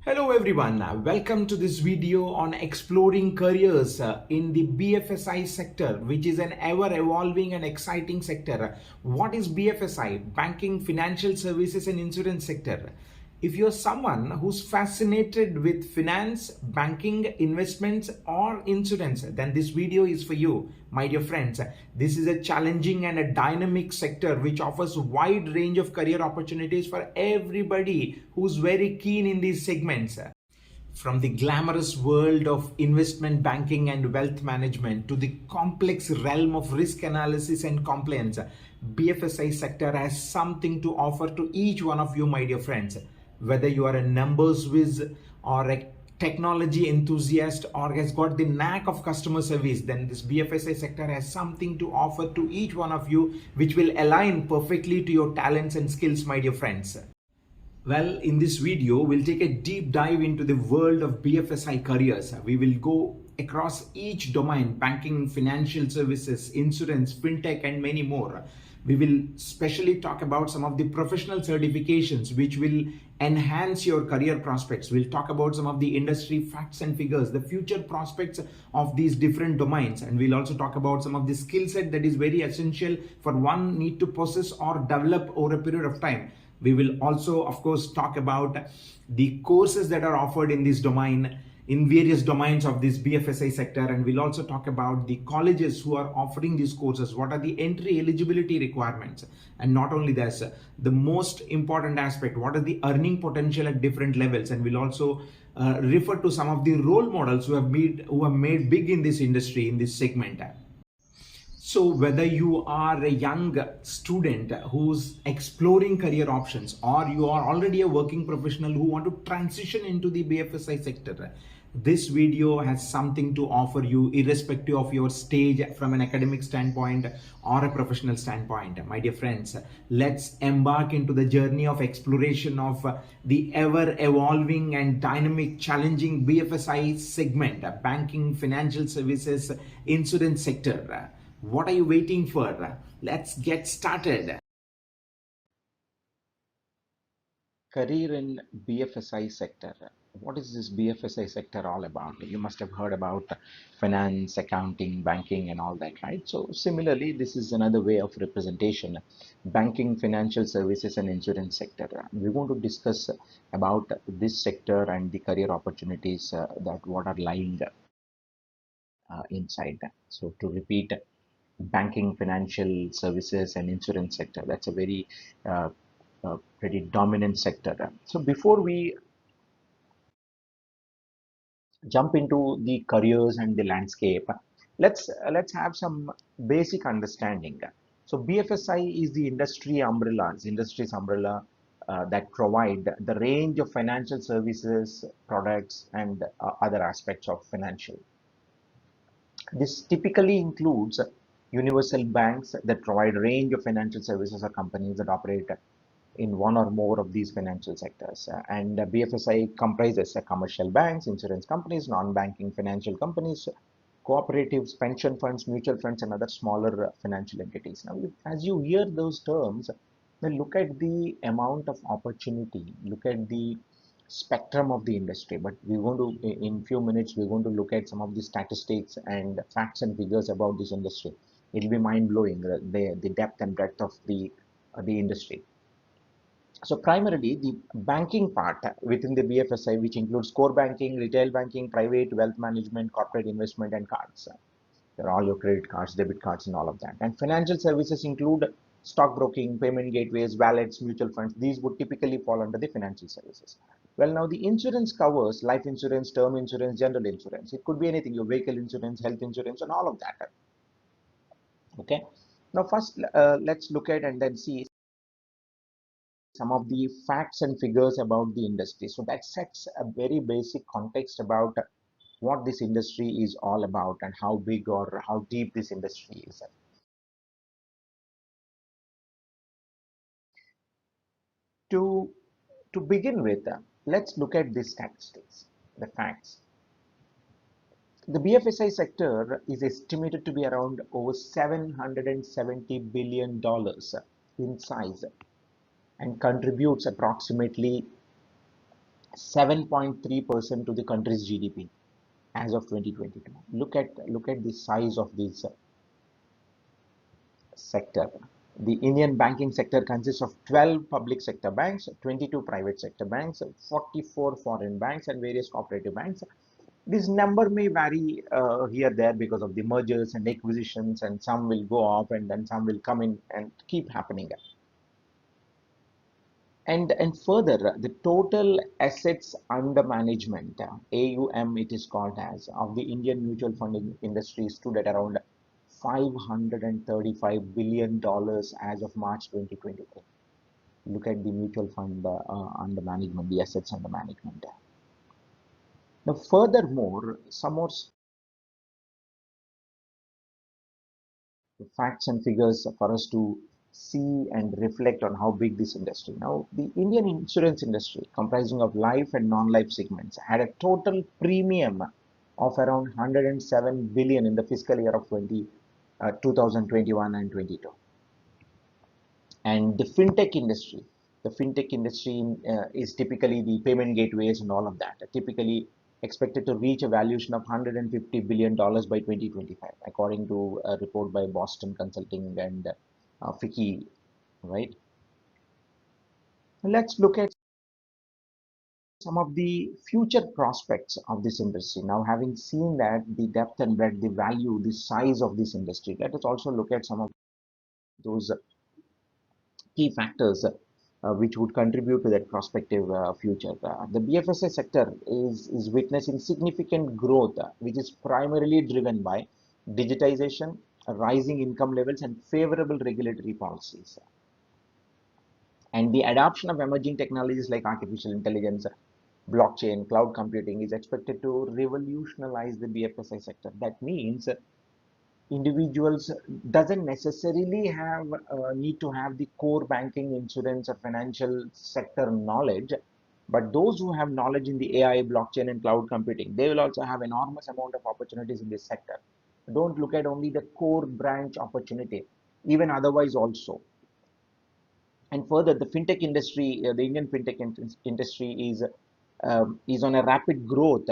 Hello everyone, welcome to this video on exploring careers in the BFSI sector, which is an ever evolving and exciting sector. What is BFSI? Banking, financial services and insurance sector. If you're someone who's fascinated with finance, banking, investments or insurance, then this video is for you, my dear friends. This is a challenging and a dynamic sector which offers a wide range of career opportunities for everybody who's very keen in these segments. From the glamorous world of investment banking and wealth management to the complex realm of risk analysis and compliance, BFSI sector has something to offer to each one of you, my dear friends. Whether you are a numbers whiz or a technology enthusiast or has got the knack of customer service, then this BFSI sector has something to offer to each one of you, which will align perfectly to your talents and skills, my dear friends. Well, in this video, we'll take a deep dive into the world of BFSI careers. We will go across each domain: banking, financial services, insurance, fintech, and many more. We will specially talk about some of the professional certifications which will enhance your career prospects. We'll talk about some of the industry facts and figures, the future prospects of these different domains, and we'll also talk about some of the skill set that is very essential for one need to possess or develop over a period of time. We will also, of course, talk about the courses that are offered in this domain, in various domains of this BFSI sector, and we'll also talk about the colleges who are offering these courses, what are the entry eligibility requirements, and not only this, the most important aspect, what are the earning potential at different levels, and we'll also refer to some of the role models who have made big in this industry, in this segment. So whether you are a young student who's exploring career options or you are already a working professional who want to transition into the BFSI sector, this video has something to offer you irrespective of your stage from an academic standpoint or a professional standpoint. My dear friends, let's embark into the journey of exploration of the ever evolving and dynamic challenging BFSI segment, banking, financial services, insurance sector. What are you waiting for? Let's get started. Career in BFSI sector. What is this BFSI sector all about? You must have heard about finance, accounting, banking, and all that, right? So, similarly, this is another way of representation: banking, financial services, and insurance sector. We want to discuss about this sector and the career opportunities that what are lying inside. So, to repeat, banking, financial services, and insurance sector. That's a very pretty dominant sector. So before we jump into the careers and the landscape, let's have some basic understanding. So BFSI is the industry's umbrella that provide the range of financial services, products, and other aspects of financial. This typically includes universal banks that provide a range of financial services or companies that operate in one or more of these financial sectors. And BFSI comprises commercial banks, insurance companies, non-banking financial companies, cooperatives, pension funds, mutual funds, and other smaller financial entities. Now, as you hear those terms, then look at the amount of opportunity, look at the spectrum of the industry. But we're going to, in few minutes, we're going to look at some of the statistics and facts and figures about this industry. It'll be mind-blowing, the depth and breadth of the industry. So primarily the banking part within the BFSI, which includes core banking, retail banking, private wealth management, corporate investment, and cards. They're all your credit cards, debit cards, and all of that. And financial services include stockbroking, payment gateways, wallets, mutual funds. These would typically fall under the financial services. Well, now the insurance covers life insurance, term insurance, general insurance. It could be anything, your vehicle insurance, health insurance, and all of that. Okay. Now first, let's look at and then see some of the facts and figures about the industry. So that sets a very basic context about what this industry is all about and how big or how deep this industry is. To, to begin with, let's look at the statistics, the facts. The BFSI sector is estimated to be around over $770 billion in size and contributes approximately 7.3% to the country's GDP as of 2022. Look at the size of this sector. The Indian banking sector consists of 12 public sector banks, 22 private sector banks, 44 foreign banks, and various cooperative banks. This number may vary here there because of the mergers and acquisitions, and some will go off and then some will come in and keep happening. And further, the total assets under management, AUM it is called as, of the Indian mutual fund industry stood at around $535 billion as of March 2023. Look at the mutual fund under management, the assets under management. Now, furthermore, some more facts and figures for us to see and reflect on how big this industry. Now, the Indian insurance industry, comprising of life and non-life segments, had a total premium of around 107 billion in the fiscal year of 2021 and 22. And the fintech industry is typically the payment gateways and all of that, typically expected to reach a valuation of $150 billion by 2025, according to a report by Boston Consulting and FICCI, right? Let's look at some of the future prospects of this industry. Now, having seen that, the depth and breadth, the value, the size of this industry, let us also look at some of those key factors which would contribute to that prospective future. The BFSI sector is witnessing significant growth, which is primarily driven by digitization, rising income levels, and favorable regulatory policies. And the adoption of emerging technologies like artificial intelligence, blockchain, cloud computing is expected to revolutionize the BFSI sector. That means individuals doesn't necessarily have need to have the core banking, insurance, or financial sector knowledge, but those who have knowledge in the AI, blockchain, and cloud computing, they will also have enormous amount of opportunities in this sector. Don't look at only the core branch opportunity, even otherwise also. And further, the fintech industry, the Indian fintech industry is on a rapid growth,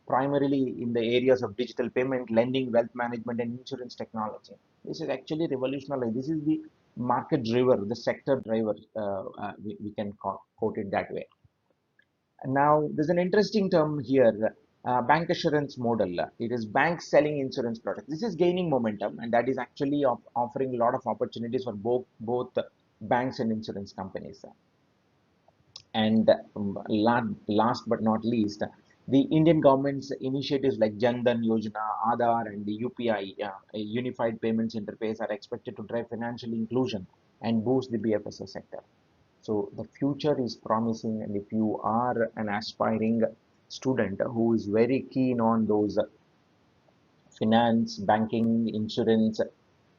primarily in the areas of digital payment, lending, wealth management, and insurance technology. This is actually revolutionary. This is the market driver, the sector driver. We can quote it that way. Now, there's an interesting term here, bank assurance model. It is banks selling insurance products. This is gaining momentum, and that is actually offering a lot of opportunities for both banks and insurance companies. And last but not least, the Indian government's initiatives like Jan Dhan Yojana, Aadhaar, and the UPI, a Unified Payments Interface, are expected to drive financial inclusion and boost the BFSI sector. So the future is promising, and if you are an aspiring student who is very keen on those finance, banking, insurance,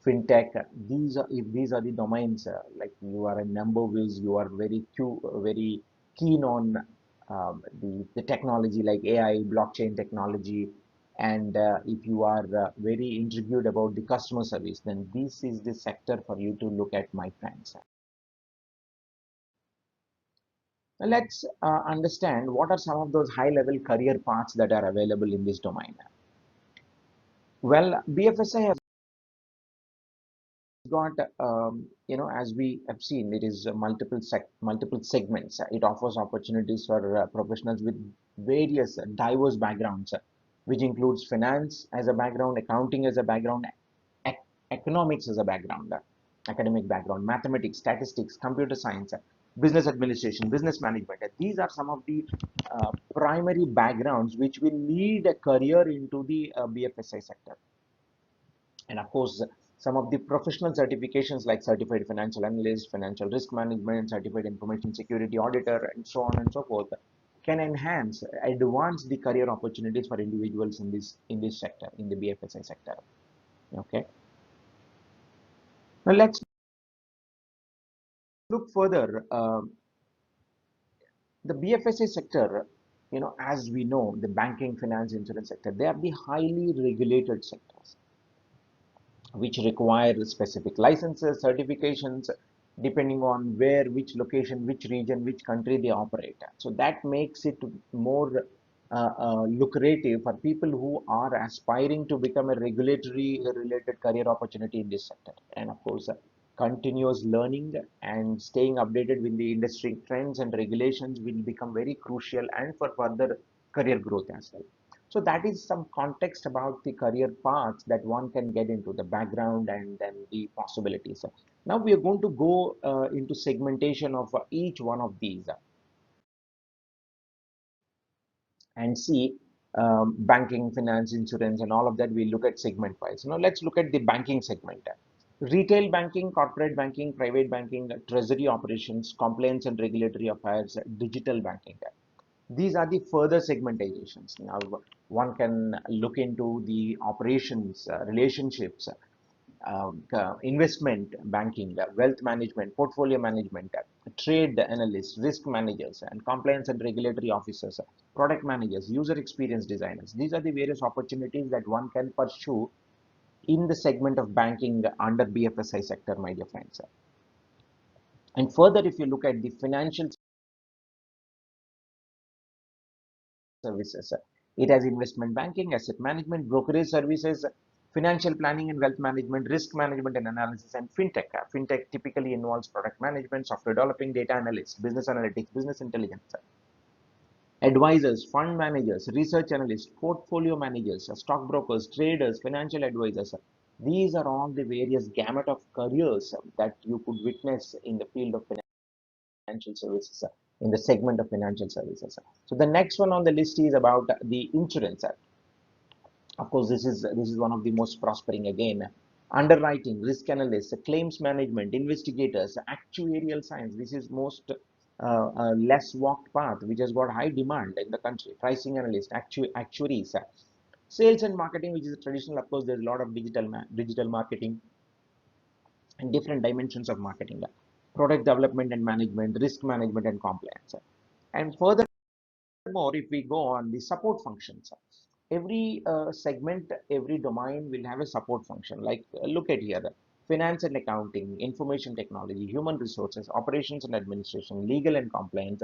fintech, these are the domains, like you are a number whiz, you are very keen on the technology like AI, blockchain technology, and if you are very intrigued about the customer service, then this is the sector for you to look at, my friends. Now let's understand what are some of those high level career paths that are available in this domain. Well, BFSI has got, as we have seen, it is multiple segments. It offers opportunities for professionals with various diverse backgrounds, which includes finance as a background, accounting as a background, ec economics as a background, academic background, mathematics, statistics, computer science, business administration, business management. These are some of the primary backgrounds which will lead a career into the BFSI sector. And of course, some of the professional certifications like certified financial analyst, financial risk management, certified information security auditor, and so on and so forth, can advance the career opportunities for individuals in this sector, in the BFSI sector. Okay. Now let's look further. The BFSI sector, as we know, the banking, finance, insurance sector, they are the highly regulated sectors, which require specific licenses, certifications, depending on where, which location, which region, which country they operate. So that makes it more lucrative for people who are aspiring to become a regulatory related career opportunity in this sector. And of course, continuous learning and staying updated with the industry trends and regulations will become very crucial and for further career growth as well. So that is some context about the career paths that one can get into, the background and then the possibilities. Now we are going to go into segmentation of each one of these and see banking, finance, insurance, and all of that. We look at segment wise. Now let's look at the banking segment. Retail banking, corporate banking, private banking, treasury operations, compliance and regulatory affairs, digital banking. These are the further segmentations. Now one can look into the operations, relationships, investment banking, wealth management, portfolio management, trade analysts, risk managers, and compliance and regulatory officers, product managers, user experience designers. These are the various opportunities that one can pursue in the segment of banking under BFSI sector, my dear friends. And further, if you look at the financial services, it has investment banking, asset management, brokerage services, financial planning and wealth management, risk management and analysis, and fintech. Fintech typically involves product management, software developing, data analysts, business analytics, business intelligence, advisors, fund managers, research analysts, portfolio managers, stockbrokers, traders, financial advisors. These are all the various gamut of careers that you could witness in the field of financial services, in the segment of financial services. So the next one on the list is about the insurance. Of course, this is one of the most prospering again. Underwriting, risk analysts, claims management, investigators, actuarial science. This is most less walked path, which has got high demand in the country. Pricing analyst, actuaries, sales and marketing, which is traditional. Of course, there's a lot of digital marketing and different dimensions of marketing. Product development and management, risk management and compliance. And furthermore, if we go on the support functions, every segment, every domain will have a support function. Like look at here, finance and accounting, information technology, human resources, operations and administration, legal and compliance,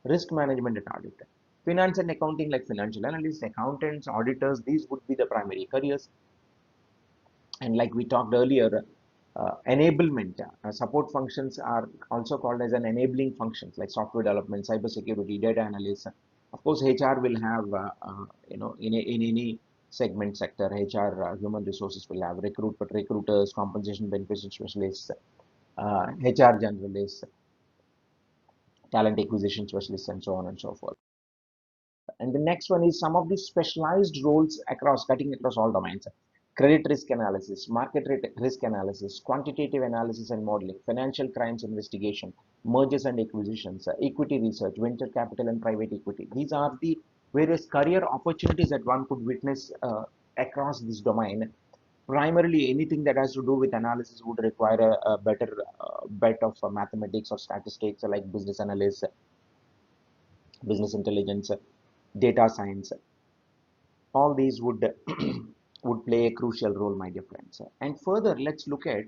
risk management and audit. Finance and accounting, like financial analysts, accountants, auditors, these would be the primary careers. And like we talked earlier, enablement support functions are also called as an enabling functions, like software development, cybersecurity, data analysis. Of course, HR will have in any segment sector, HR, human resources will have recruiters, compensation benefits specialists, HR generalists, talent acquisition specialists, and so on and so forth. And the next one is some of the specialized roles cutting across all domains. Credit risk analysis, market risk analysis, quantitative analysis and modeling, financial crimes investigation, mergers and acquisitions, equity research, venture capital and private equity. These are the various career opportunities that one could witness across this domain. Primarily, anything that has to do with analysis would require a better bet of mathematics or statistics, like business analysis, business intelligence, data science. All these would would play a crucial role, my dear friends. And further, let's look at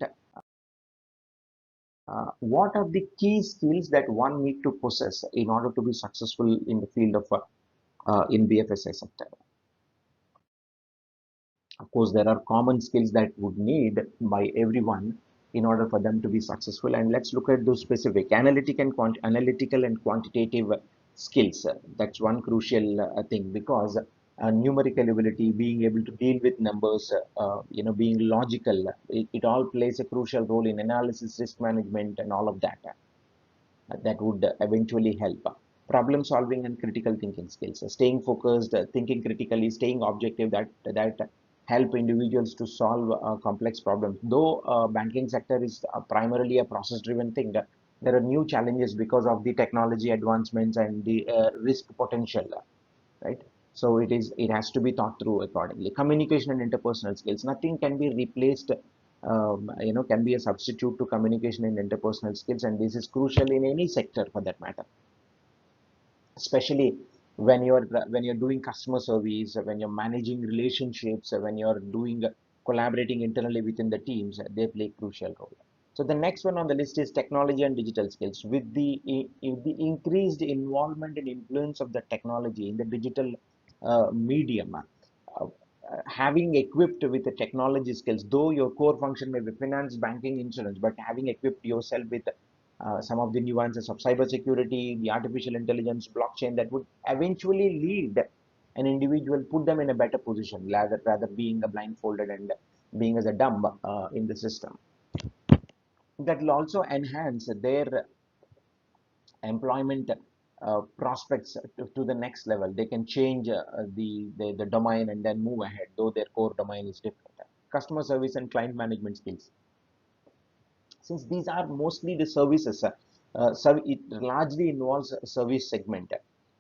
what are the key skills that one need to possess in order to be successful in the field of in BFSI sector. Of course, there are common skills that would need by everyone in order for them to be successful. And let's look at those specific analytical and quantitative skills. That's one crucial thing, because numerical ability, being able to deal with numbers, being logical, it all plays a crucial role in analysis, risk management, and all of that. That would eventually help. Problem solving and critical thinking skills, staying focused, thinking critically, staying objective, that help individuals to solve complex problems. Though banking sector is primarily a process driven thing, there are new challenges because of the technology advancements and the risk potential, right? So it has to be thought through accordingly. Communication and interpersonal skills, nothing can be replaced, can be a substitute to communication and interpersonal skills, and this is crucial in any sector for that matter, especially when you're doing customer service, when you're managing relationships, when you're doing collaborating internally within the teams. They play crucial role. So the next one on the list is technology and digital skills. With the increased involvement and influence of the technology in the digital medium, having equipped with the technology skills, though your core function may be finance, banking, insurance, but having equipped yourself with some of the nuances of cybersecurity, the artificial intelligence, blockchain, that would eventually lead an individual, put them in a better position, rather being a blindfolded and being as a dumb in the system. That will also enhance their employment prospects to the next level. They can change the domain and then move ahead, though their core domain is different. Customer service and client management skills, since these are mostly the services, it largely involves a service segment.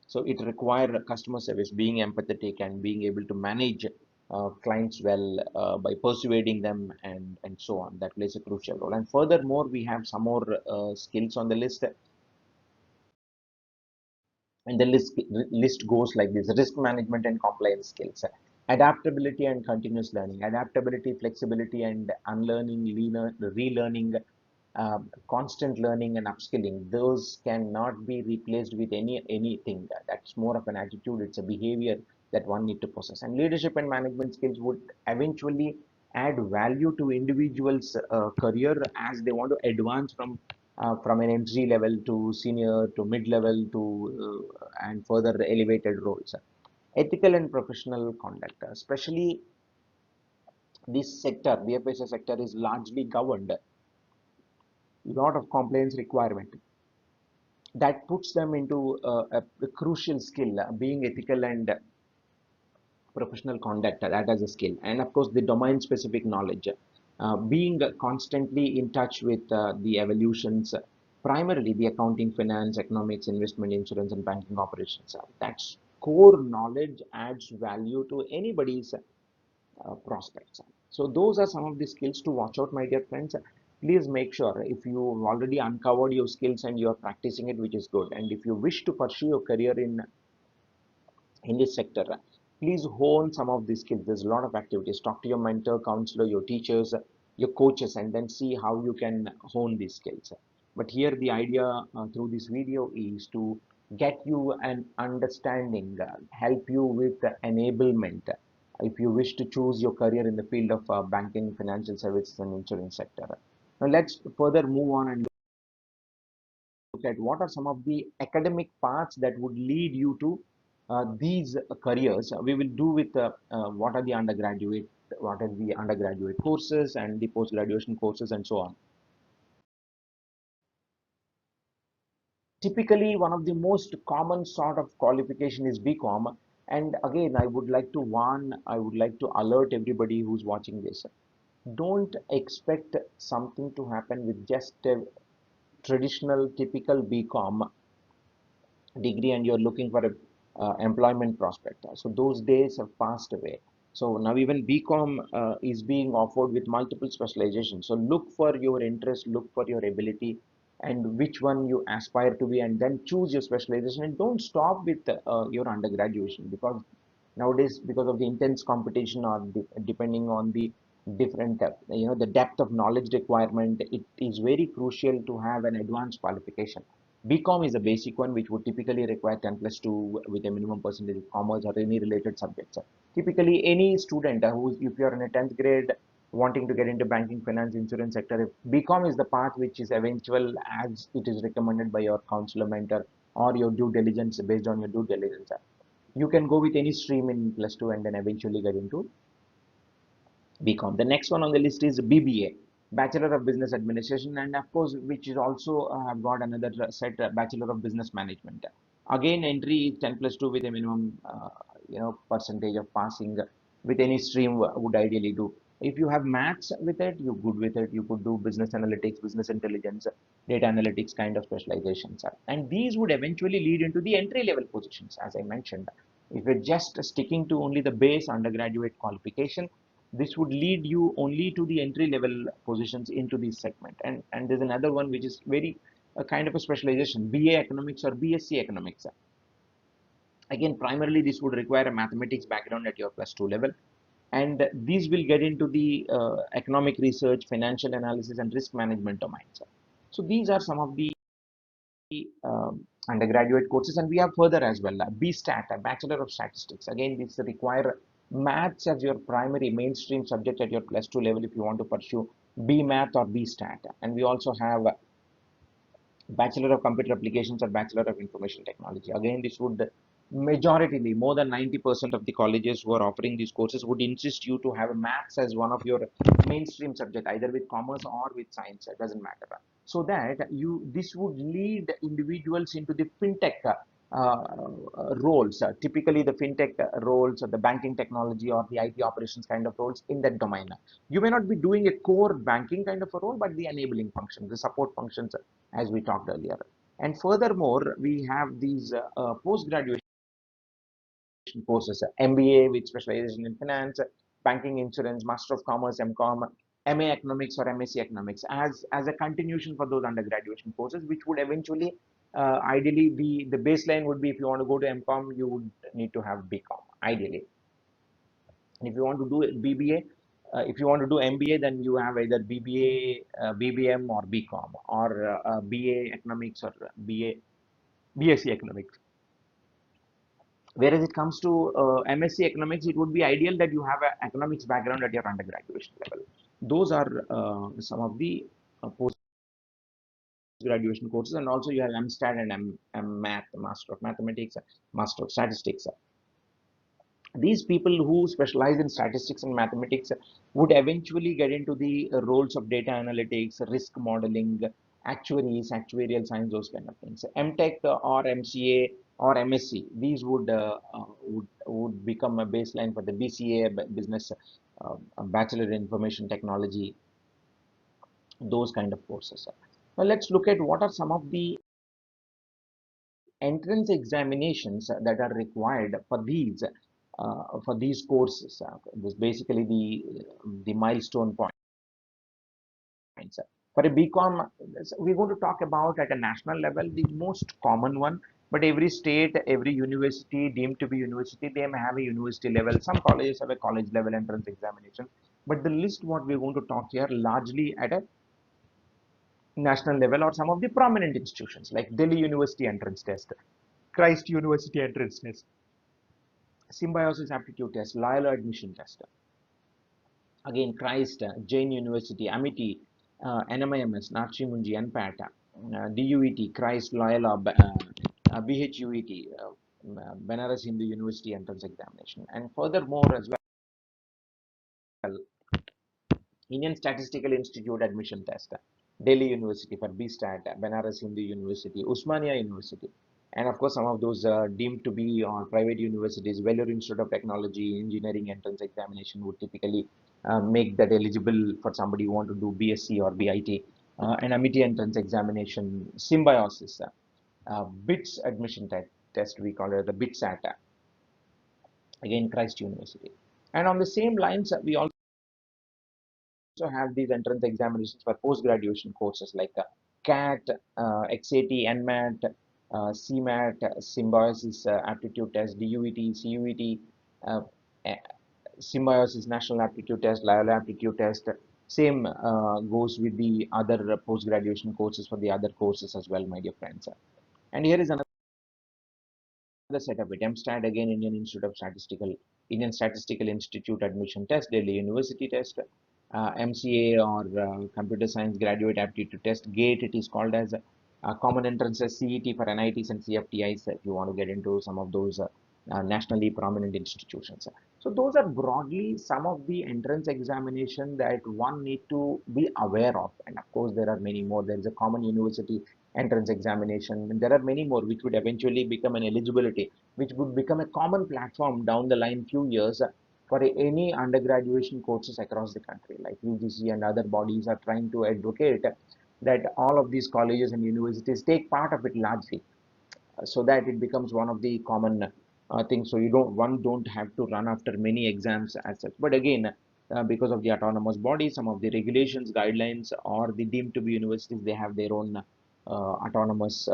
So it requires customer service, being empathetic and being able to manage clients well by persuading them, and so on. That plays a crucial role. And furthermore, we have some more skills on the list, and the list goes like this: risk management and compliance skills, adaptability and continuous learning, adaptability, flexibility, and unlearning, relearning, constant learning and upskilling. Those cannot be replaced with anything. That's more of an attitude, it's a behavior that one need to possess. And leadership and management skills would eventually add value to individuals career as they want to advance from an entry level to senior to mid level to and further elevated roles. Ethical and professional conduct, especially this sector, BFSI sector, is largely governed a lot of compliance requirement that puts them into a crucial skill, being ethical and professional conduct, that as a skill. And of course the domain specific knowledge, being constantly in touch with the evolutions, primarily the accounting, finance, economics, investment, insurance, and banking operations. That's core knowledge adds value to anybody's prospects. So those are some of the skills to watch out, my dear friends. Please make sure, if you already uncovered your skills and you are practicing it, which is good, and if you wish to pursue your career in this sector, please hone some of these skills. There's a lot of activities. Talk to your mentor, counselor, your teachers, your coaches, and then see how you can hone these skills. But here the idea through this video is to get you an understanding, help you with enablement if you wish to choose your career in the field of banking, financial services, and insurance sector. Now let's further move on and look at what are some of the academic paths that would lead you to these careers. We will do with what are the undergraduate courses and the post graduation courses and so on. Typically, one of the most common sort of qualification is BCom. And again, I would like to warn, I would like to alert everybody who's watching this. Don't expect something to happen with just a traditional, typical BCom degree and you're looking for a employment prospect. So those days have passed away. So now even BCom is being offered with multiple specializations. So look for your interest, look for your ability, and which one you aspire to be, and then choose your specialization. And don't stop with your undergraduation, because nowadays, because of the intense competition, or depending on the different the depth of knowledge requirement, it is very crucial to have an advanced qualification. BCom is a basic one, which would typically require 10 plus 2 with a minimum percentage of commerce or any related subjects. Typically, any student who, if you are in a 10th grade wanting to get into banking, finance, insurance sector, if BCom is the path which is eventual as it is recommended by your counselor, mentor, or your due diligence, based on your due diligence. You can go with any stream in plus 2 and then eventually get into BCom. The next one on the list is BBA, Bachelor of Business Administration, and of course, which is also have got another set, Bachelor of Business Management. Again, entry is 10 plus 2 with a minimum, percentage of passing with any stream would ideally do. If you have maths with it, you're good with it. You could do business analytics, business intelligence, data analytics kind of specializations. And these would eventually lead into the entry level positions, as I mentioned. If you're just sticking to only the base undergraduate qualification, this would lead you only to the entry level positions into this segment. And there's another one which is very a kind of a specialization, BA economics or BSc economics. Again, primarily this would require a mathematics background at your plus 2 level. and these will get into the economic research, financial analysis, and risk management domains. So these are some of the undergraduate courses, and we have further as well. BStat, a Bachelor of Statistics. Again, this require maths as your primary mainstream subject at your +2 level if you want to pursue BMath or BStat. And we also have Bachelor of Computer Applications or Bachelor of Information Technology. Again, this would majoritarily, more than 90% of the colleges who are offering these courses would insist you to have maths as one of your mainstream subject, either with commerce or with science. It doesn't matter. So that this would lead individuals into the fintech roles, typically the fintech roles or the banking technology or the IT operations kind of roles in that domain. You may not be doing a core banking kind of a role, but the enabling functions, the support functions, as we talked earlier. And furthermore, we have these post-graduation courses, MBA with specialization in finance, banking, insurance, Master of Commerce, MCOM, MA Economics or MSc Economics as a continuation for those undergraduate courses, which would eventually, ideally, the baseline would be if you want to go to MCOM, you would need to have BCom, ideally. If you want to do BBA, if you want to do MBA, then you have either BBA, BBM, or BCom, or BA Economics or BSc Economics. Whereas it comes to MSc Economics, it would be ideal that you have an economics background at your undergraduate level. Those are some of the post graduation courses, and also you have MStat and MMath, Master of Mathematics, Master of Statistics. These people who specialize in statistics and mathematics would eventually get into the roles of data analytics, risk modeling, actuaries, actuarial science, those kind of things. MTech or MCA or MSc, these would become a baseline for the BCA, business, Bachelor in Information Technology, those kind of courses. Now let's look at what are some of the entrance examinations that are required for these courses. This basically the milestone points. For a BCom, we're going to talk about at a national level the most common one. But every state, every university deemed to be university, they may have a university level. Some colleges have a college level entrance examination. But the list what we're going to talk here largely at a national level or some of the prominent institutions like Delhi University entrance test, Christ University entrance test, Symbiosis aptitude test, Loyola admission test. Again, Christ, Jain University, Amity, NMIMS, Nachi Munji, NPAT, DUET, Christ, Loyola, BHUET, Banaras Hindu University entrance examination. And furthermore as well, Indian Statistical Institute admission test, Delhi University for BStat, Banaras Hindu University, Usmania University, and of course some of those deemed to be private universities. Vellore Institute of Technology Engineering entrance examination would typically make that eligible for somebody who want to do BSc or BIT. And Amity entrance examination, Symbiosis, BITS admission test, we call it the BITSAT, again Christ University. And on the same lines, we also have these entrance examinations for post-graduation courses like CAT, XAT, NMAT, CMAT, Symbiosis Aptitude Test, DUET, CUET, uh, Symbiosis National Aptitude Test, Loyola Aptitude Test. Same goes with the other post-graduation courses for the other courses as well, my dear friends. And here is another set of it. MStat, again, Indian Statistical Institute admission test, Delhi University test, MCA or Computer Science Graduate Aptitude Test, GATE, it is called as Common Entrances, CET for NITs and CFTIs if you want to get into some of those nationally prominent institutions. So those are broadly some of the entrance examination that one need to be aware of. And of course, there are many more. There is a common university entrance examination, and there are many more which would eventually become an eligibility, which would become a common platform down the line few years for any undergraduate courses across the country. Like UGC and other bodies are trying to advocate that all of these colleges and universities take part of it largely, so that it becomes one of the common things. So one don't have to run after many exams as such. But again, because of the autonomous body, some of the regulations, guidelines, or the deemed to be universities, they have their own autonomous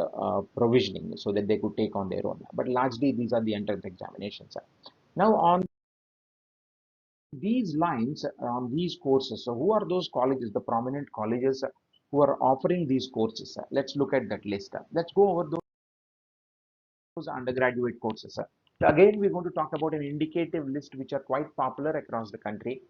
provisioning so that they could take on their own. But largely, these are the entrance examinations. Now, on these lines on these courses, so who are those colleges, the prominent colleges who are offering these courses? Let's look at that list. Let's go over those undergraduate courses. So again, we're going to talk about an indicative list which are quite popular across the country.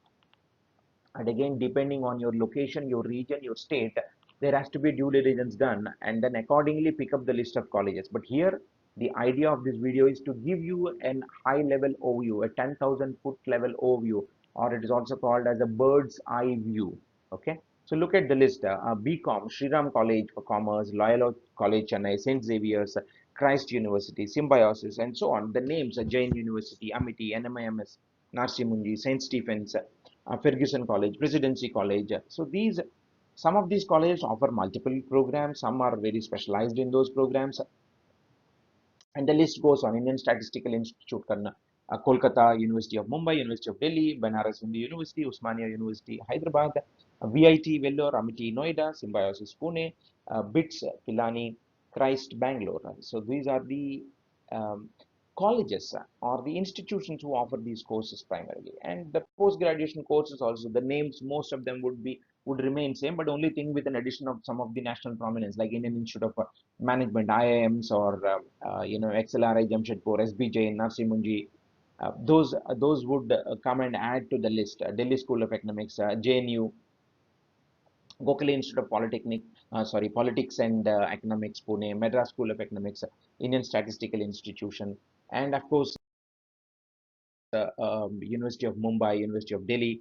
And again, depending on your location, your region, your state, there has to be due diligence done and then accordingly pick up the list of colleges. But here, the idea of this video is to give you an high level overview, a 10,000 foot level overview, or it is also called as a bird's eye view. Okay. So look at the list. BCom, Sriram College for Commerce, Loyola College, Chennai, St. Xavier's, Christ University, Symbiosis, and so on. The names are Jain University, Amity, NMIMS, Narsi Munji, St. Stephen's, Ferguson College, Presidency College. So some of these colleges offer multiple programs. Some are very specialized in those programs, and the list goes on. Indian Statistical Institute, Kolkata, University of Mumbai, University of Delhi, Banaras Hindu University, Usmania University, Hyderabad, VIT, Vellore, Amity, Noida, Symbiosis, Pune, BITS, Pilani, Christ, Bangalore. So these are the um, colleges or the institutions who offer these courses primarily. And the post-graduation courses also, the names, most of them would remain same, but only thing with an addition of some of the national prominence, like Indian Institute of Management, IIMs, or XLRI, Jamshedpur, SBJ, Narsimunji. Those would come and add to the list. Delhi School of Economics, JNU, Gokhale Institute of Politics and Economics, Pune, Madras School of Economics, Indian Statistical Institution, and of course, University of Mumbai, University of Delhi,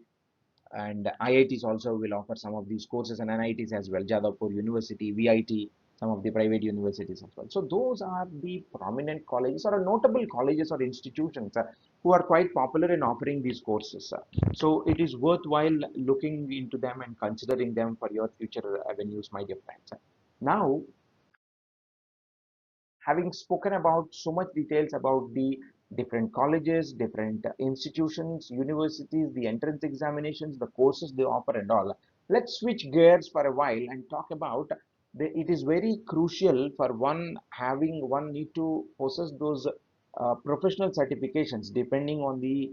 and IITs also will offer some of these courses, and NITs as well, Jadavpur University, VIT, some of the private universities as well. So those are the prominent colleges or notable colleges or institutions who are quite popular in offering these courses. So it is worthwhile looking into them and considering them for your future avenues, my dear friends. Now, having spoken about so much details about the different colleges, different institutions, universities, the entrance examinations, the courses they offer and all, let's switch gears for a while and talk about it is very crucial for one need to possess those professional certifications depending on the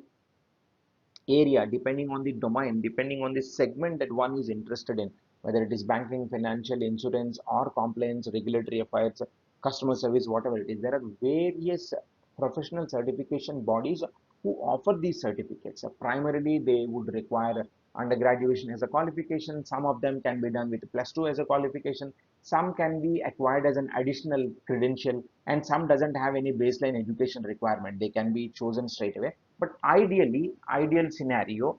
area, depending on the domain, depending on the segment that one is interested in, whether it is banking, financial, insurance, or compliance, regulatory affairs, customer service, whatever it is. There are various professional certification bodies who offer these certificates. Primarily, they would require undergraduation as a qualification. Some of them can be done with plus two as a qualification. Some can be acquired as an additional credential, and some doesn't have any baseline education requirement. They can be chosen straight away. But ideal scenario,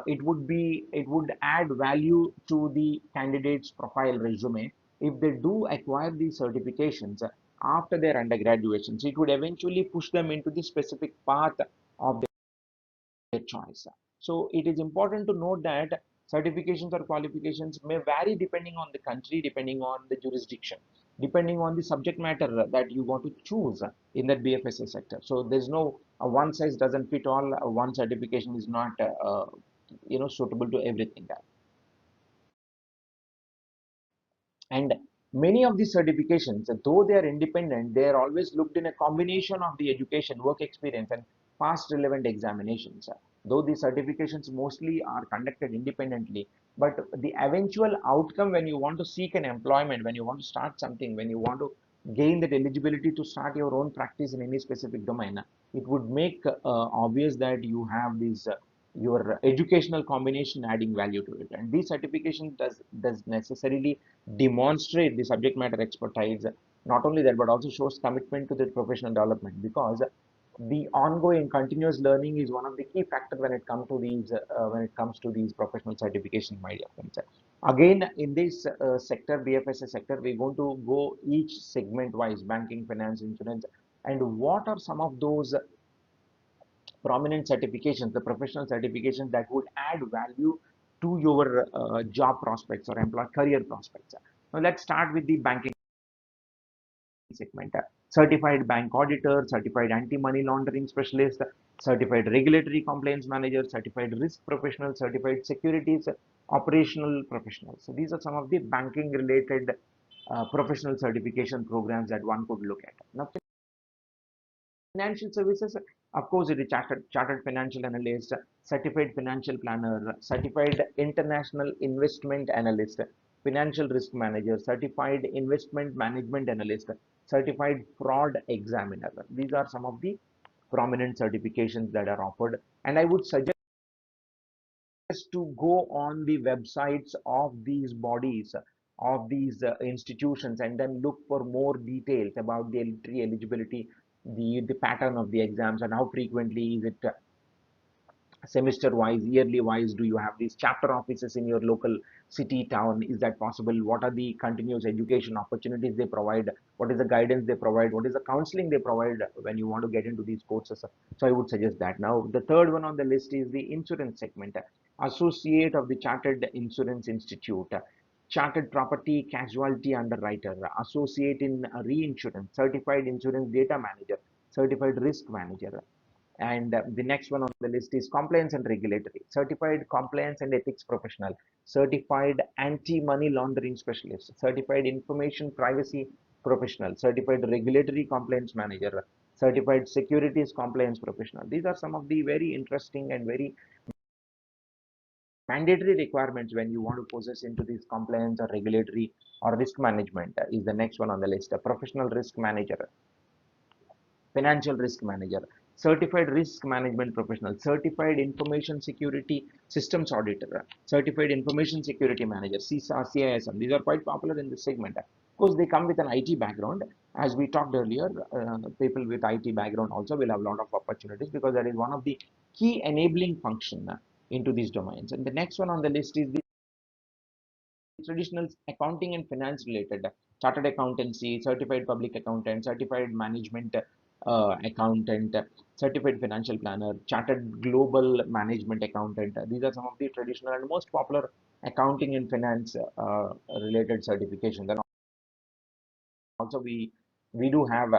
it would add value to the candidate's profile resume if they do acquire these certifications after their undergraduation. So it would eventually push them into the specific path of their choice. So it is important to note that certifications or qualifications may vary depending on the country, depending on the jurisdiction, depending on the subject matter that you want to choose in that BFSI sector. So there's no one size doesn't fit all. One certification is not suitable to everything. And many of these certifications, though they are independent, they are always looked in a combination of the education, work experience, and past relevant examinations. Though these certifications mostly are conducted independently, but the eventual outcome when you want to seek an employment, when you want to start something, when you want to gain that eligibility to start your own practice in any specific domain, it would make obvious that you have these your educational combination adding value to it. And these certification does necessarily demonstrate the subject matter expertise. Not only that, but also shows commitment to the professional development, because the ongoing continuous learning is one of the key factors when it comes to these professional certification, my dear friends. Again, in this sector, BFSI sector, we're going to go each segment wise: banking, finance, insurance, and what are some of those prominent certifications, the professional certifications that would add value to your job prospects or employ career prospects. Now let's start with the banking segment. Certified bank auditor, certified anti-money laundering specialist, certified regulatory compliance manager, certified risk professional, certified securities operational professionals. So these are some of the banking related professional certification programs that one could look at. Now Financial services, of course, it is chartered financial analyst, certified financial planner, certified international investment analyst, financial risk manager, certified investment management analyst, certified fraud examiner. These are some of the prominent certifications that are offered, and I would suggest to go on the websites of these bodies, of these institutions, and then look for more details about the entry eligibility, the pattern of the exams, and how frequently is it, semester wise, yearly wise, do you have these chapter offices in your local city, town? Is that possible? What are the continuous education opportunities they provide? What is the guidance they provide? What is the counseling they provide when you want to get into these courses? So I would suggest that. Now the third one on the list is the insurance segment. Associate of the Chartered Insurance Institute, chartered property casualty underwriter, associate in reinsurance, certified insurance data manager, certified risk manager. And the next one on the list is compliance and regulatory, certified compliance and ethics professional, certified anti-money laundering specialist, certified information privacy professional, certified regulatory compliance manager, certified securities compliance professional. These are some of the very interesting and very mandatory requirements when you want to possess into this compliance or regulatory or risk management. Is the next one on the list. A professional risk manager, financial risk manager, certified risk management professional, certified information security systems auditor, certified information security manager, CISA, CISM. These are quite popular in this segment. Of course, they come with an IT background. As we talked earlier, people with IT background also will have a lot of opportunities, because that is one of the key enabling function into these domains. And the next one on the list is the traditional accounting and finance related, chartered accountancy, certified public accountant, certified management accountant, certified financial planner, chartered global management accountant. These are some of the traditional and most popular accounting and finance related certifications. And also we do have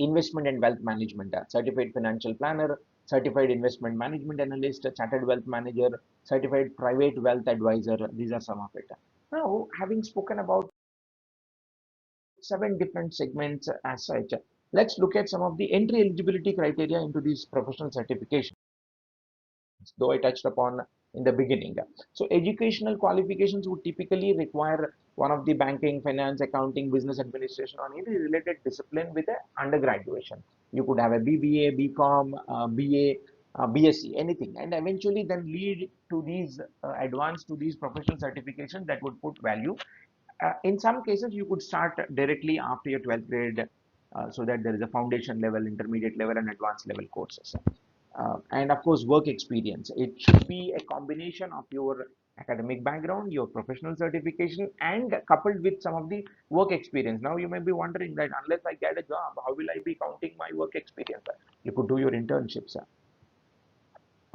investment and wealth management, certified financial planner, certified investment management analyst, chartered wealth manager, certified private wealth advisor. These are some of it. Now, having spoken about 7 different segments as such, let's look at some of the entry eligibility criteria into these professional certifications, though I touched upon in the beginning. So educational qualifications would typically require one of the banking, finance, accounting, business administration, or any related discipline with an undergraduation. You could have a BBA, BCom, BA, BSc, anything, and eventually then lead to these advanced to these professional certifications that would put value. In some cases, you could start directly after your 12th grade, so that there is a foundation level, intermediate level, and advanced level courses. And of course, work experience. It should be a combination of your academic background, your professional certification, and coupled with some of the work experience. Now, you may be wondering that unless I get a job, how will I be counting my work experience? You could do your internships.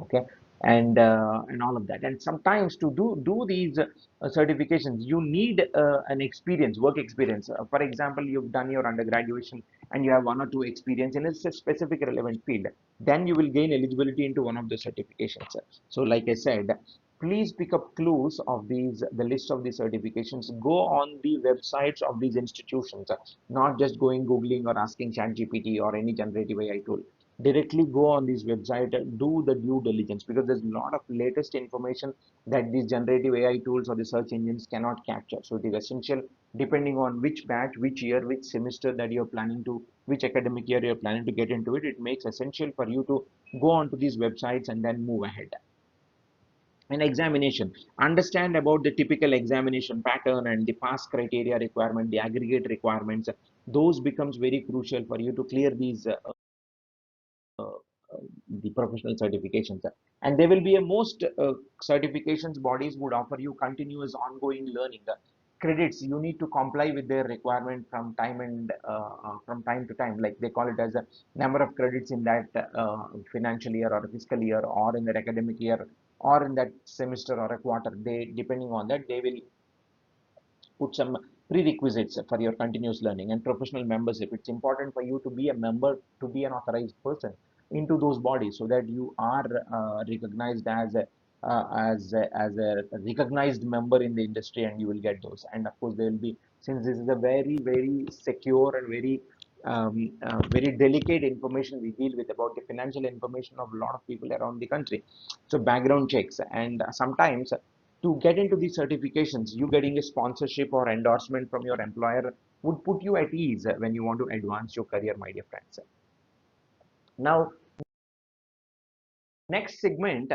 Okay, and all of that. And sometimes to do these certifications, you need an experience, work experience. For example, you've done your undergraduation and you have 1 or 2 experience in a specific relevant field, then you will gain eligibility into one of the certifications. So like I said, please pick up clues of these, the list of these certifications. Go on the websites of these institutions, not just going googling or asking ChatGPT or any generative AI tool. Directly go on this website and do the due diligence, because there's a lot of latest information that these generative AI tools or the search engines cannot capture. So it is essential, depending on which batch, which year, which semester that you're planning to, which academic year you're planning to get into it, it makes essential for you to go on to these websites and then move ahead. And examination, understand about the typical examination pattern and the pass criteria requirement, the aggregate requirements. Those becomes very crucial for you to clear these the professional certifications. And there will be a most certifications bodies would offer you continuous ongoing learning credits. You need to comply with their requirement from time and from time to time, like they call it as a number of credits in that financial year or fiscal year, or in that academic year, or in that semester or a quarter. They, depending on that, they will put some prerequisites for your continuous learning and professional membership. It's important for you to be a member, to be an authorized person into those bodies, so that you are recognized as a as a recognized member in the industry, and you will get those. And of course, there will be, since this is a very secure and very very delicate information we deal with about the financial information of a lot of people around the country. So background checks, and sometimes to get into these certifications, you getting a sponsorship or endorsement from your employer would put you at ease when you want to advance your career, my dear friends. Now, next segment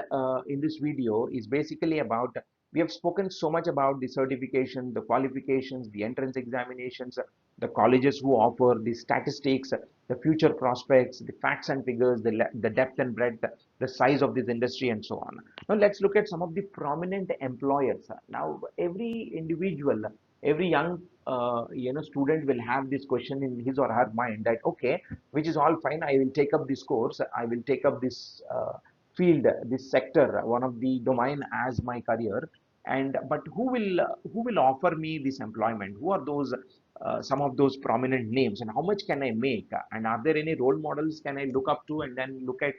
in this video is basically about, we have spoken so much about the certification, the qualifications, the entrance examinations, the colleges who offer, the statistics, the future prospects, the facts and figures, the depth and breadth, the size of this industry, and so on. Now let's look at some of the prominent employers. Now every individual, every young student will have this question in his or her mind that, okay, which is all fine, I will take up this course, I will take up this field, this sector, one of the domain as my career, and but who will offer me this employment? Who are those some of those prominent names, and how much can I make? And are there any role models can I look up to, and then look at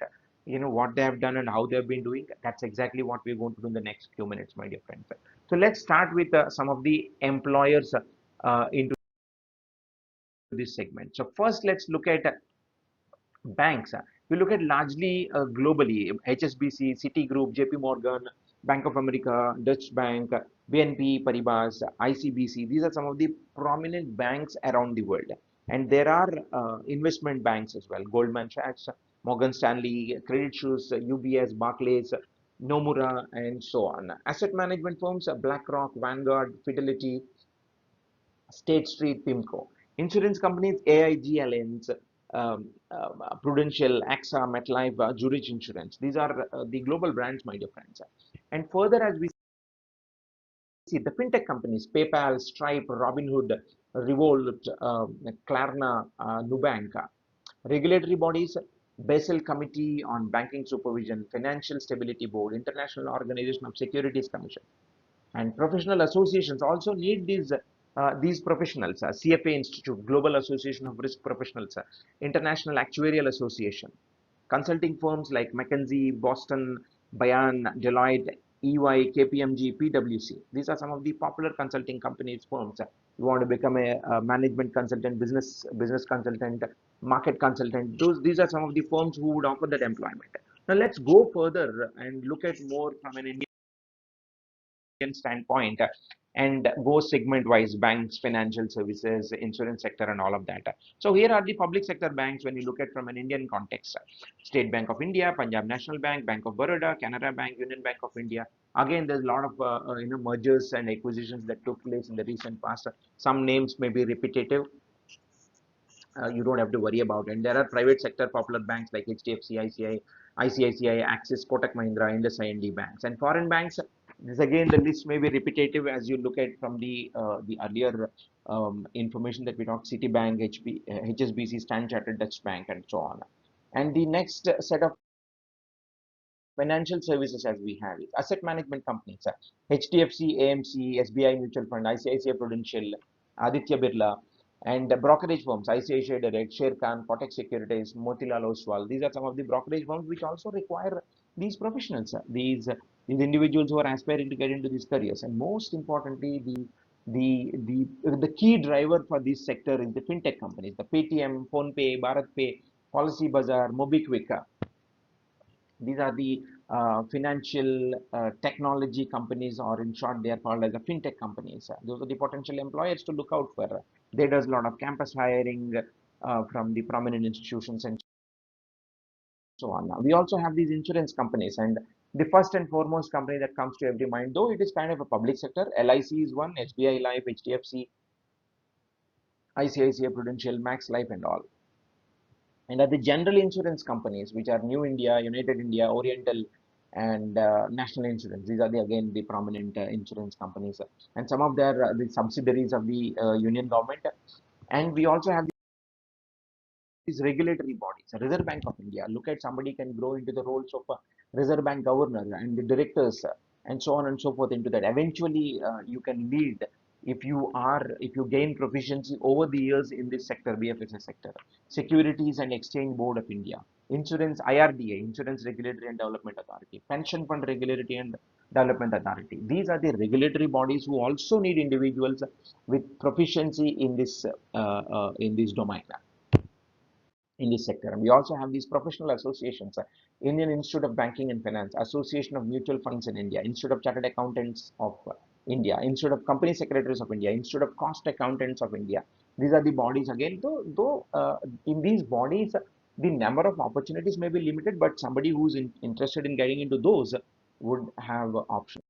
what they have done and how they have been doing? That's exactly what we're going to do in the next few minutes, my dear friends. So let's start with some of the employers into this segment. So first, let's look at banks. We look at largely globally, HSBC, Citigroup, JP Morgan, Bank of America, Dutch Bank, BNP Paribas, ICBC. These are some of the prominent banks around the world. And there are investment banks as well: Goldman Sachs, Morgan Stanley, Credit Suisse, UBS, Barclays, Nomura, and so on. Asset management firms: BlackRock, Vanguard, Fidelity, State Street, PIMCO. Insurance companies: AIG, Allianz, Prudential, AXA, MetLife, Zurich Insurance. These are the global brands, my dear friends. And further, as we see, the fintech companies: PayPal, Stripe, Robinhood, Revolt, Klarna, Nubank. Regulatory bodies: Basel Committee on Banking Supervision, Financial Stability Board, International Organization of Securities Commission. And professional associations also need these professionals: CFA Institute, Global Association of Risk Professionals, International Actuarial Association. Consulting firms like McKinsey, Boston, Bayan, Deloitte, EY, KPMG, PwC. These are some of the popular consulting companies, firms. You want to become a management consultant, business consultant, market consultant. These are some of the firms who would offer that employment. Now let's go further and look at more from an standpoint, and go segment wise: banks, financial services, insurance sector, and all of that. So here are the public sector banks when you look at from an Indian context: State Bank of India, Punjab National Bank, Bank of Baroda, Canara Bank, Union Bank of India. Again, there's a lot of mergers and acquisitions that took place in the recent past. Some names may be repetitive, you don't have to worry about it. And there are private sector popular banks like HDFC, ICICI, Axis, Kotak Mahindra, IndusInd banks. And foreign banks, this again, the list may be repetitive as you look at from the earlier information that we talked: Citibank, HSBC, Standard Chartered, Dutch Bank, and so on. And the next set of financial services as we have is asset management companies: HDFC, AMC, SBI Mutual Fund, ICICI Prudential, Aditya Birla, and brokerage firms: ICICI Direct, Sharekhan, Kotak Securities, Motilal Oswal. These are some of the brokerage firms which also require these professionals, these individuals who are aspiring to get into these careers. And most importantly, the key driver for this sector is the fintech companies: the Paytm, PhonePe, BharatPe, Policy Bazaar, MobiKwik. These are the financial technology companies, or in short, they are called as the fintech companies. Those are the potential employers to look out for. They does a lot of campus hiring from the prominent institutions and so on. Now, we also have these insurance companies, and the first and foremost company that comes to every mind, though it is kind of a public sector, LIC is one, SBI Life, HDFC, ICICI Prudential, Max Life, and all. And are the general insurance companies, which are New India, United India, Oriental, and National Insurance. These are again the prominent insurance companies, and some of their the subsidiaries of the union government. And we also have these regulatory bodies: Reserve Bank of India. Look at, somebody can grow into the roles of Reserve Bank governor and the directors, and so on and so forth into that. Eventually, you can lead if you gain proficiency over the years in this sector, BFSI sector. Securities and Exchange Board of India, Insurance, IRDA, Insurance Regulatory and Development Authority, Pension Fund Regulatory and Development Authority. These are the regulatory bodies who also need individuals with proficiency in this domain. in this sector. And we also have these professional associations, Indian Institute of Banking and Finance, Association of Mutual Funds in India, Institute of Chartered Accountants of India, Institute of Company Secretaries of India, Institute of Cost Accountants of India. These are the bodies again, though in these bodies, the number of opportunities may be limited, but somebody who's interested in getting into those would have options.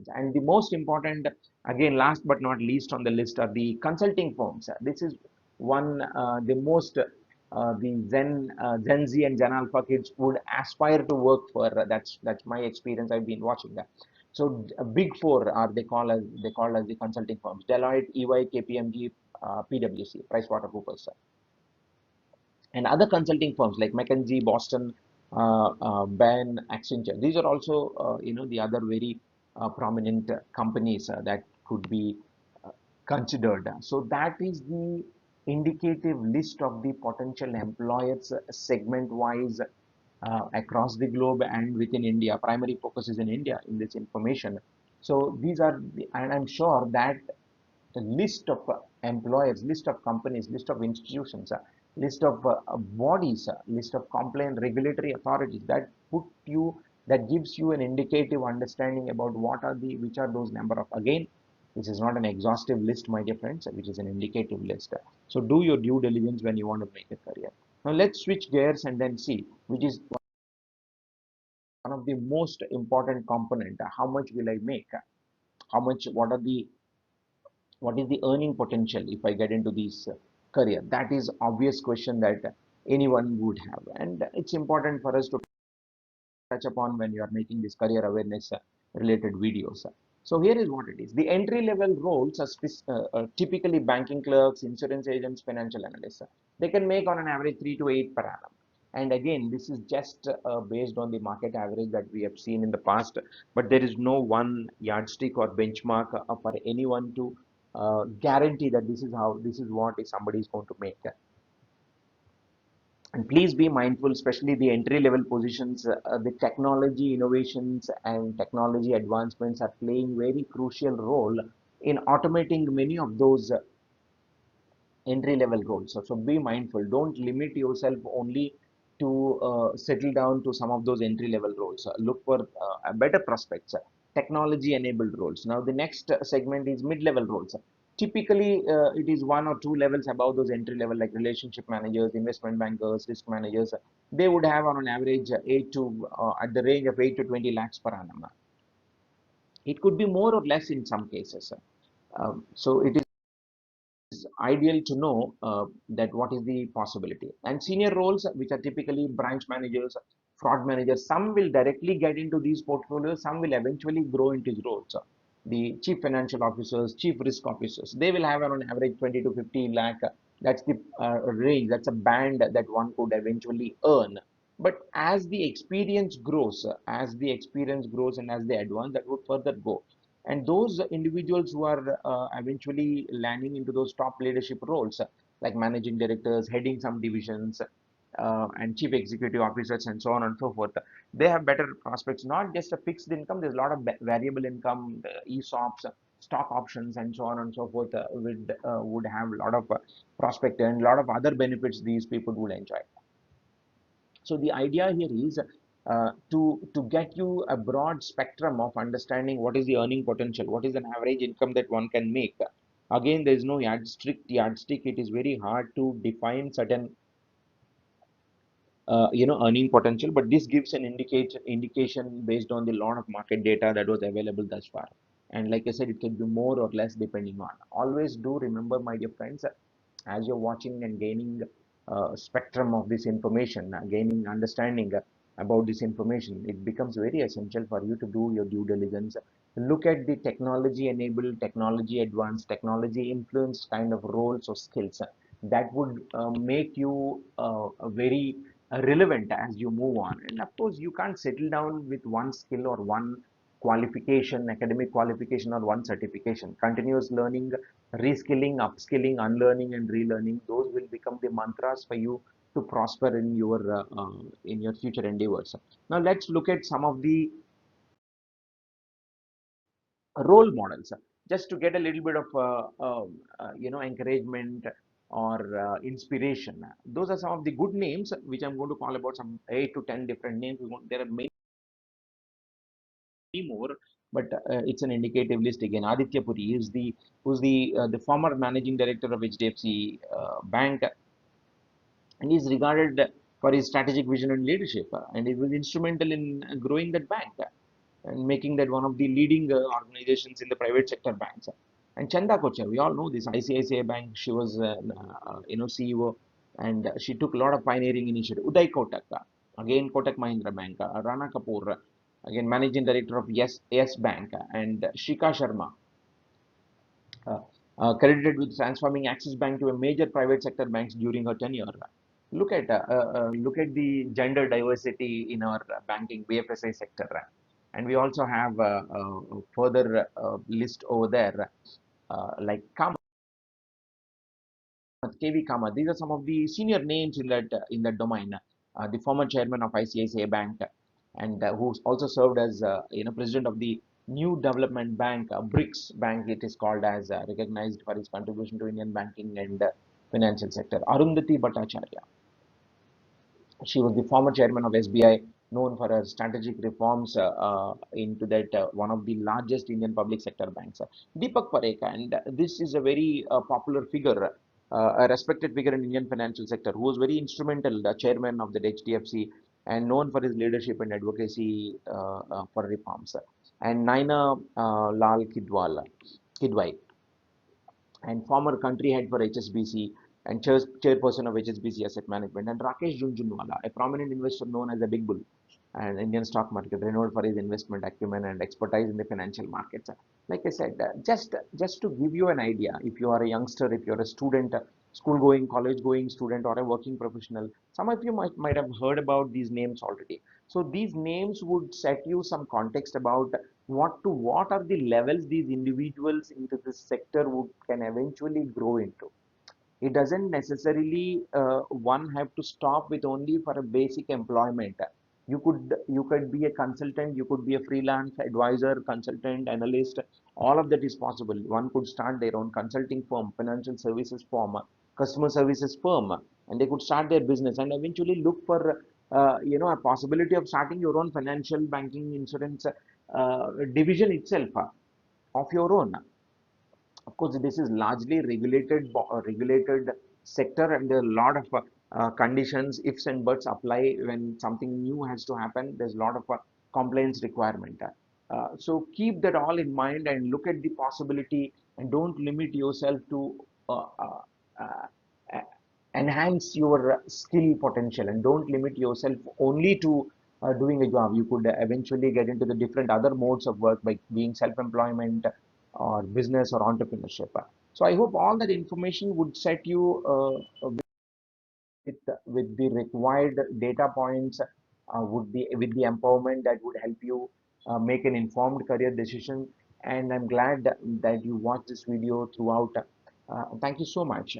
And the most important, again, last but not least on the list are the consulting firms. This is one, the most, the Gen Z and Gen Alpha kids would aspire to work for. That's my experience. I've been watching that. So big four are they call as the consulting firms: Deloitte, EY, KPMG, PwC, PricewaterhouseCoopers, and other consulting firms like McKinsey, Boston, Bain, Accenture. These are also, the other very prominent companies that could be considered. So that is the indicative list of the potential employers segment-wise across the globe and within India. Primary focus is in India in this information. So these are, and I'm sure that the list of employers, list of companies, list of institutions, list of bodies, list of compliant regulatory authorities that gives you an indicative understanding about which are those number of, again, this is not an exhaustive list, my dear friends, which is an indicative list. So do your due diligence when you want to make a career. Now let's switch gears and then see which is one of the most important component. How much will I make? How much? What is the earning potential if I get into this career? That is obvious question that anyone would have, and it's important for us to touch upon when you are making this career awareness related videos. So here is what it is. The entry level roles are typically banking clerks, insurance agents, financial analysts. They can make on an average 3 to 8 per annum. And again, this is just based on the market average that we have seen in the past, but there is no one yardstick or benchmark for anyone to guarantee that this is what somebody is going to make. And please be mindful, especially the entry level positions, the technology innovations and technology advancements are playing very crucial role in automating many of those entry level roles. So be mindful. Don't limit yourself only to settle down to some of those entry level roles. Look for better prospects, technology enabled roles. Now, the next segment is mid level roles. Typically, it is 1 or 2 levels above those entry level, like relationship managers, investment bankers, risk managers. They would have on an average at the range of 8 to 20 lakhs per annum. It could be more or less in some cases. So it is ideal to know that what is the possibility. And senior roles, which are typically branch managers, fraud managers, some will directly get into these portfolios, some will eventually grow into these roles. The chief financial officers, chief risk officers, they will have on average 20 to 50 lakh. That's the range, that's a band that one could eventually earn. But as the experience grows, and as they advance, that would further go. And those individuals who are eventually landing into those top leadership roles, like managing directors, heading some divisions, and chief executive officers, and so on and so forth, they have better prospects. Not just a fixed income, there's a lot of variable income, ESOPs, stock options, and so on and so forth, would have a lot of prospect and a lot of other benefits these people would enjoy. So the idea here is to get you a broad spectrum of understanding what is the earning potential, what is an average income that one can make. Again, there is no yardstick. It is very hard to define certain earning potential, but this gives an indication based on the lot of market data that was available thus far. And like I said, it can be more or less depending on. Always do remember, my dear friends, as you're watching and gaining spectrum of this information, gaining understanding about this information, it becomes very essential for you to do your due diligence. Look at the technology enabled, technology advanced, technology influenced kind of roles or skills that would make you very relevant as you move on. And of course, you can't settle down with one skill or one qualification, academic qualification, or one certification. Continuous learning, reskilling, upskilling, unlearning, and relearning, those will become the mantras for you to prosper in your future endeavors. Now let's look at some of the role models, just to get a little bit of encouragement or inspiration. Those are some of the good names which I'm going to call about, some 8 to 10 different names. There are many more, but it's an indicative list. Again, Aditya Puri is the former managing director of HDFC Bank, and is regarded for his strategic vision and leadership, and he was instrumental in growing that bank and making that one of the leading organizations in the private sector banks. And Chanda Kochar, we all know this, ICICI Bank, she was CEO, and she took a lot of pioneering initiative. Uday Kotak, again Kotak Mahindra Bank, Rana Kapoor, again managing director of Yes Bank, and Shika Sharma, uh, credited with transforming Axis Bank to a major private sector banks during her tenure. Look at the gender diversity in our banking BFSI sector, and we also have a further list over there, like Kamath, KV Kamath. These are some of the senior names in that domain. The former chairman of ICICI Bank, and who also served as president of the New Development Bank, BRICS Bank, it is called, as recognized for his contribution to Indian banking and financial sector. Arundhati Bhattacharya, she was the former chairman of SBI, known for her strategic reforms into that one of the largest Indian public sector banks. Deepak Parekh, and this is a very popular figure, a respected figure in Indian financial sector, who was very instrumental, the chairman of the HDFC, and known for his leadership and advocacy for reforms. And Naina Lal Kidwai, and former country head for HSBC and chairperson of HSBC Asset Management, and Rakesh Jhunjhunwala, a prominent investor known as the Big Bull and Indian stock market, renowned for his investment acumen and expertise in the financial markets. Like I said, just to give you an idea, if you are a youngster, if you're a student, school-going, college-going student, or a working professional, some of you might have heard about these names already. So these names would set you some context about what are the levels these individuals into this sector can eventually grow into. It doesn't necessarily one have to stop with only for a basic employment. You could be a consultant, you could be a freelance advisor, consultant, analyst. All of that is possible. One could start their own consulting firm, financial services firm, customer services firm, and they could start their business and eventually look for a possibility of starting your own financial banking insurance division itself of your own. Of course, this is largely regulated sector, and there are a lot of conditions, ifs and buts apply when something new has to happen. There's a lot of compliance requirement. So keep that all in mind and look at the possibility, and don't limit yourself to uh, uh, uh, enhance your skill potential, and don't limit yourself only to doing a job. You could eventually get into the different other modes of work by being self-employment or business or entrepreneurship. So I hope all that information would set you with the required data points, with the empowerment that would help you make an informed career decision. And I'm glad that you watched this video throughout. Thank you so much.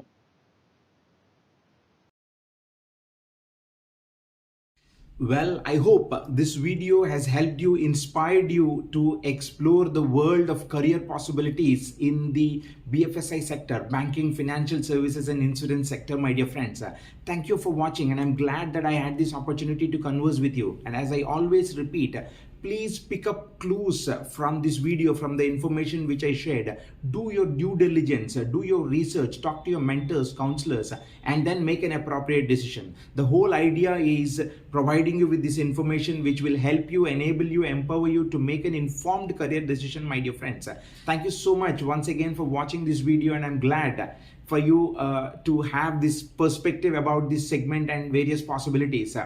Well, I hope this video has helped you, inspired you to explore the world of career possibilities in the BFSI sector, banking, financial services, and insurance sector, my dear friends. Thank you for watching, and I'm glad that I had this opportunity to converse with you. And as I always repeat, please pick up clues from this video, from the information which I shared. Do your due diligence, do your research, talk to your mentors, counselors, and then make an appropriate decision. The whole idea is providing you with this information which will help you, enable you, empower you to make an informed career decision, my dear friends. Thank you so much once again for watching this video, and I'm glad for you to have this perspective about this segment and various possibilities.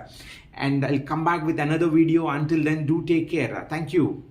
And I'll come back with another video. Until then, do take care. Thank you.